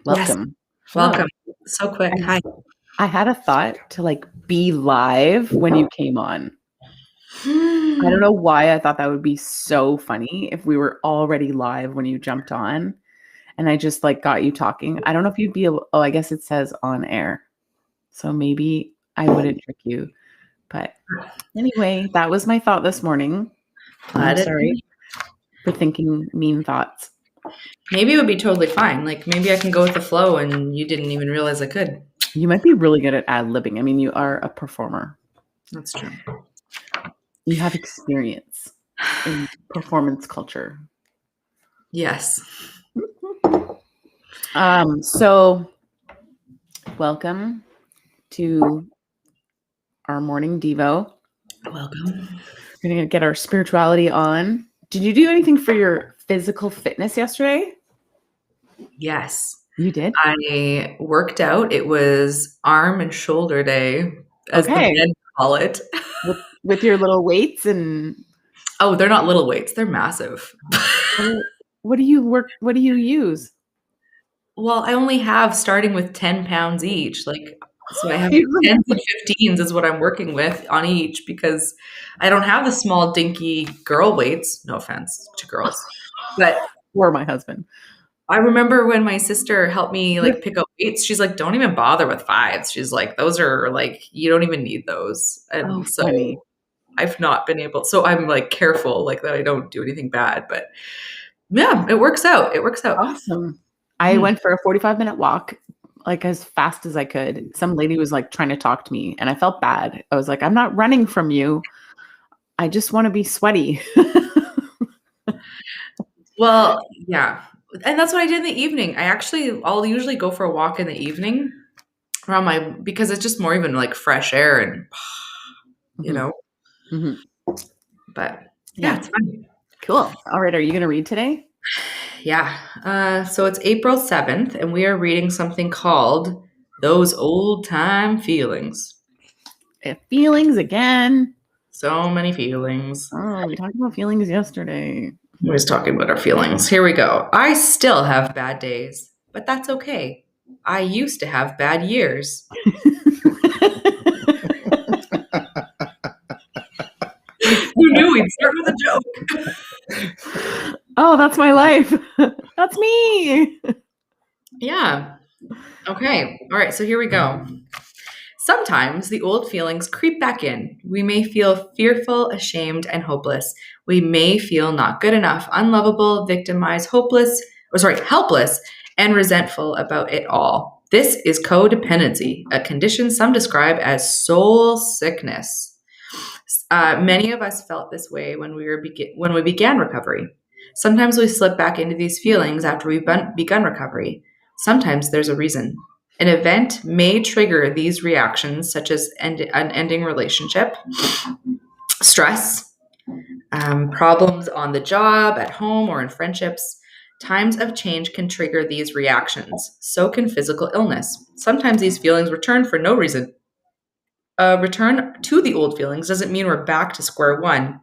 Welcome. Yes. Welcome. So quick. Hi. I had a thought to be live when you came on. I don't know why I thought that would be so funny if we were already live when you jumped on and I just got you talking. I don't know if you'd be able, I guess it says on air. So maybe I wouldn't trick you. But anyway, that was my thought this morning. I'm sorry for thinking mean thoughts. Maybe it would be totally fine. Maybe I can go with the flow and you didn't even realize I could. You might be really good at ad-libbing. I mean, you are a performer. That's true. You have experience in performance culture. Yes. So welcome to our morning Devo. Welcome. We're going to get our spirituality on. Did you do anything for your physical fitness yesterday? Yes. You did? I worked out. It was arm and shoulder day, as the men call it. With your little weights and... Oh, they're not little weights. They're massive. What do you use? Well, I only have starting with 10 pounds each. So I have 10s and 15s is what I'm working with on each because I don't have the small dinky girl weights. No offense to girls. But or my husband. I remember when my sister helped me pick up weights, she's like, don't even bother with 5s. She's like, those are you don't even need those. And so funny. I've not been able, so I'm careful that I don't do anything bad, but yeah, it works out. It works out. Awesome. I went for a 45-minute walk, as fast as I could. Some lady was trying to talk to me and I felt bad. I was like, I'm not running from you. I just want to be sweaty. Well, yeah. And that's what I did in the evening. I'll usually go for a walk in the evening because it's just more even fresh air and, you know. Mm-hmm. But yeah, it's fun. Cool. All right. Are you going to read today? Yeah. So it's April 7th, and we are reading something called Those Old Time Feelings. Feelings again. So many feelings. Oh, we talked about feelings yesterday. We was talking about our feelings. Here we go. I still have bad days, but that's okay. I used to have bad years. Who knew we'd start with a joke? Oh, that's my life. That's me. Yeah. Okay. All right. So here we go. Sometimes the old feelings creep back in. We may feel fearful, ashamed, and hopeless. We may feel not good enough, unlovable, victimized, helpless, and resentful about it all. This is codependency, a condition some describe as soul sickness. Many of us felt this way when we began recovery. Sometimes we slip back into these feelings after we've begun recovery. Sometimes there's a reason. An event may trigger these reactions, such as an ending relationship, stress, problems on the job, at home, or in friendships. Times of change can trigger these reactions. So can physical illness. Sometimes these feelings return for no reason. A return to the old feelings doesn't mean we're back to square one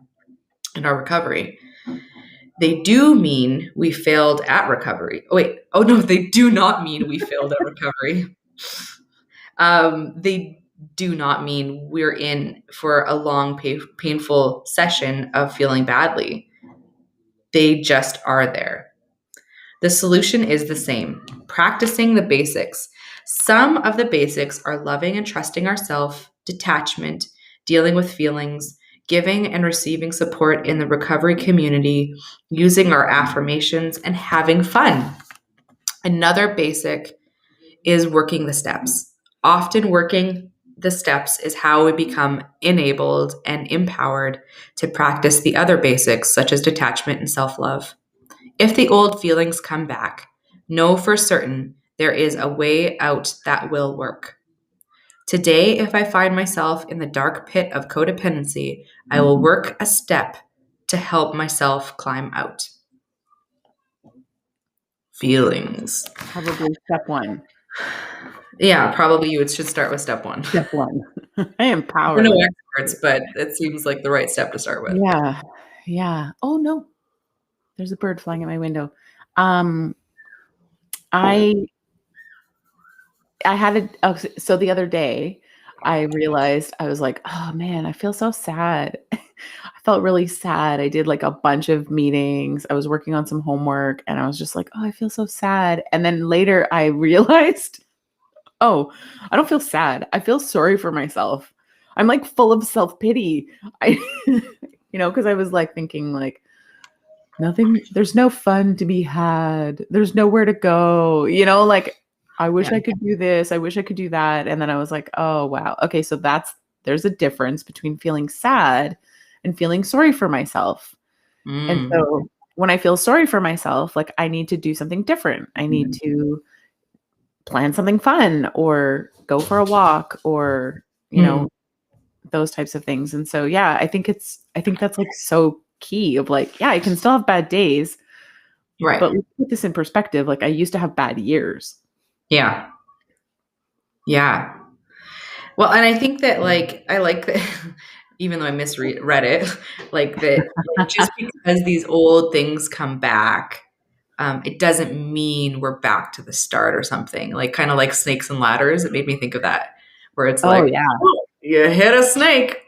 in our recovery. They do mean we failed at recovery. Oh no, they do not mean we failed at recovery. They do not mean we're in for a long, painful session of feeling badly. They just are there. The solution is the same: practicing the basics. Some of the basics are loving and trusting ourselves, detachment, dealing with feelings, giving and receiving support in the recovery community, using our affirmations, and having fun. Another basic is working the steps. Often working the steps is how we become enabled and empowered to practice the other basics, such as detachment and self-love. If the old feelings come back, know for certain there is a way out that will work. Today, if I find myself in the dark pit of codependency, I will work a step to help myself climb out. Feelings. Probably step 1. Yeah, probably you should start with step 1. Step 1. I am powerless. We're no experts, but it seems like the right step to start with. Yeah. Oh no, there's a bird flying at my window. I I had so the other day I realized I was like, "Oh man, I feel so sad." I felt really sad. I did like a bunch of meetings. I was working on some homework and I was just like, "Oh, I feel so sad." And then later I realized, "Oh, I don't feel sad. I feel sorry for myself." I'm like full of self-pity. I because I was like thinking like there's no fun to be had. There's nowhere to go. Like I wish Yeah. I could do this. I wish I could do that. And then I was like, oh wow. Okay, so there's a difference between feeling sad and feeling sorry for myself. And Mm. so when I feel sorry for myself, like I need to do something different. I need to plan something fun or go for a walk or, Mm. those types of things. And so yeah, I think that's like so key of like, yeah, I can still have bad days, but Right. let's put this in perspective. Like I used to have bad years. Yeah. Yeah. Well, and I think that like I like that even though I misread it, like that like, just because these old things come back, it doesn't mean we're back to the start or something. Like kind of like snakes and ladders. It made me think of that, where it's Oh like, yeah. oh, you hit a snake,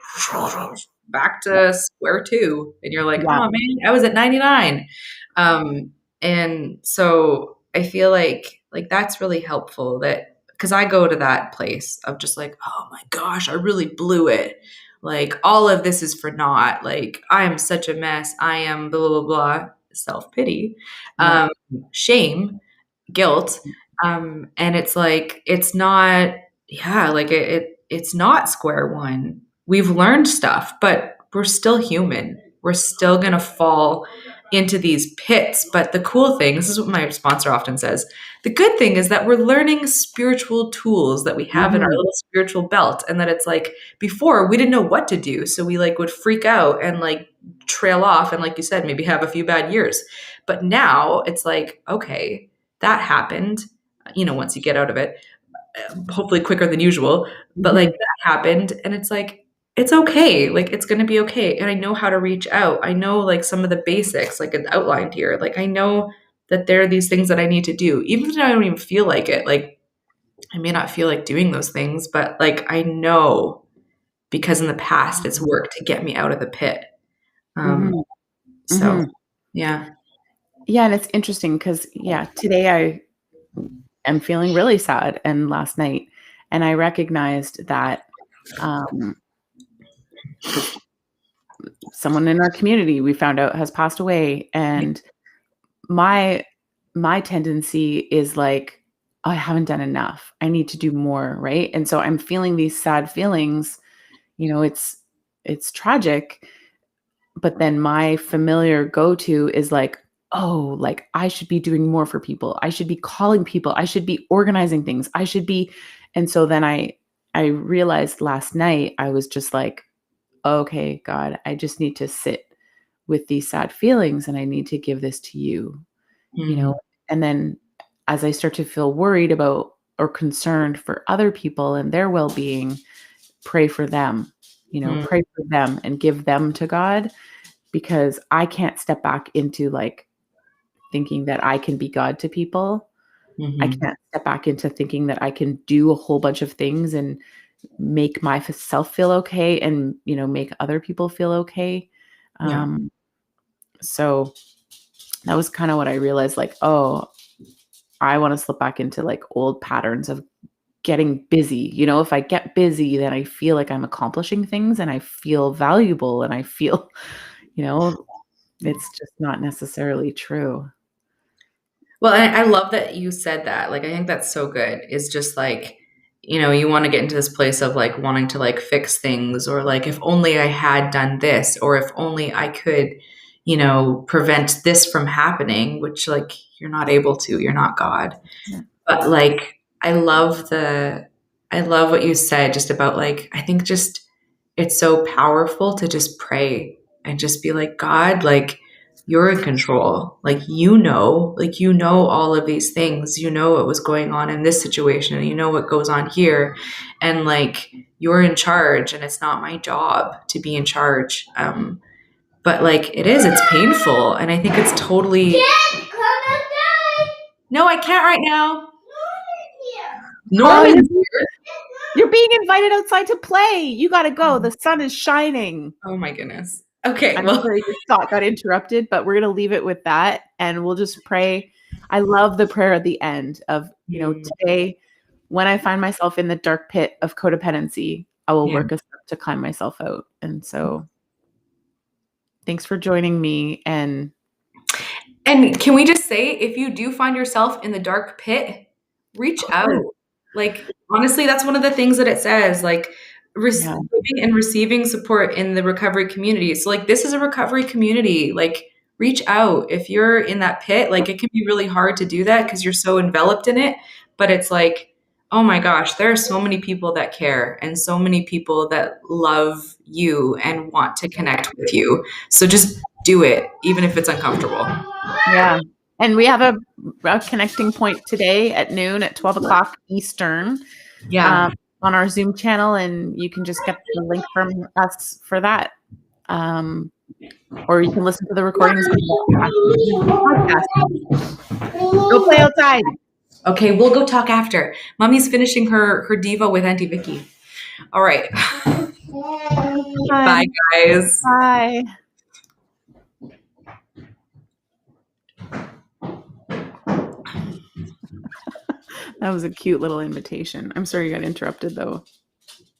back to square two, and you're like, Yeah. oh man, I was at 99. Um, and so I feel like that's really helpful that because I go to that place of just like, oh my gosh, I really blew it. Like all of this is for naught. Like I am such a mess. I am blah blah blah. Self pity, Yep. um, shame, guilt, and it's like it's not. Yeah, like it's not square one. We've learned stuff, but we're still human. We're still gonna fall into these pits. But the cool thing, this is what my sponsor often says, the good thing is that we're learning spiritual tools that we have in our Mhm. little spiritual belt. And that it's like before we didn't know what to do. So we like would freak out and like trail off and like you said, maybe have a few bad years. But now it's like, okay, that happened, once you get out of it, hopefully quicker than usual. But like Mhm. that happened and it's like it's okay. Like it's going to be okay. And I know how to reach out. I know like some of the basics like it's outlined here. Like I know that there are these things that I need to do even if I don't even feel like it. Like I may not feel like doing those things, but like I know because in the past it's worked to get me out of the pit. Um Mhm. so Mhm. yeah. Yeah, and it's interesting because yeah, today I am feeling really sad and last night, and I recognized that because someone in our community we found out has passed away, and my my tendency is like, "Oh, I haven't done enough. I need to do more," right? And so I'm feeling these sad feelings, it's tragic, but then my familiar go-to is like, "Oh, like I should be doing more for people. I should be calling people. I should be organizing things. I should be." And so then I realized last night I was just like, "Okay, God, I just need to sit with these sad feelings and I need to give this to you." You Mm, know? And then as I start to feel worried about or concerned for other people and their well-being, pray for them. mm, Pray for them and give them to God because I can't step back into like thinking that I can be God to people. I mhm. can't step back into thinking that I can do a whole bunch of things and make myself feel okay and, make other people feel okay. Yeah. Um, so that was kind of what I realized like, oh, I want to slip back into like old patterns of getting busy. If I get busy, then I feel like I'm accomplishing things and I feel valuable and I feel, you know, it's just not necessarily true. Well, I love that you said that. Like, I think that's so good. Is just like, you want to get into this place of like wanting to like fix things or like, if only I had done this or if only I could, prevent this from happening, which like you're not able to, you're not God. Yeah. But like, I love what you said just about like, I think just it's so powerful to just pray and just be like, God, like, you're in control. Like, you know, all of these things. You know what was going on in this situation, and you know what goes on here. And like, you're in charge, and it's not my job to be in charge. But like, it's painful. And I think it's totally. No, I can't right now. Oh, Norman's here. you're being invited outside to play. You got to go. The sun is shining. Oh my goodness. Okay, I'm well, sorry your thought got interrupted, but we're going to leave it with that. And we'll just pray. I love the prayer at the end of, today, when I find myself in the dark pit of codependency, I will work a step to climb myself out. And so thanks for joining me. And can we just say, if you do find yourself in the dark pit, reach out. Like, honestly, that's one of the things that it says, like, giving and receiving support in the recovery community. So, like, this is a recovery community. Like, reach out. If you're in that pit, like, it can be really hard to do that because you're so enveloped in it. But it's like, oh my gosh, there are so many people that care and so many people that love you and want to connect with you. So just do it, even if it's uncomfortable. Yeah. And we have a connecting point today at noon at 12 o'clock Eastern on our Zoom channel. And you can just get the link from us for that. Or you can listen to the recordings. Go play outside. Okay, we'll go talk after. Mommy's finishing her Diva with Auntie Vicky. All right. Bye, guys. Bye. That was a cute little invitation. I'm sorry you got interrupted, though.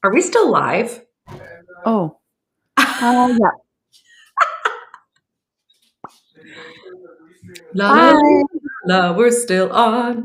Are we still live? Oh. Yeah. La, la, la, we're still on.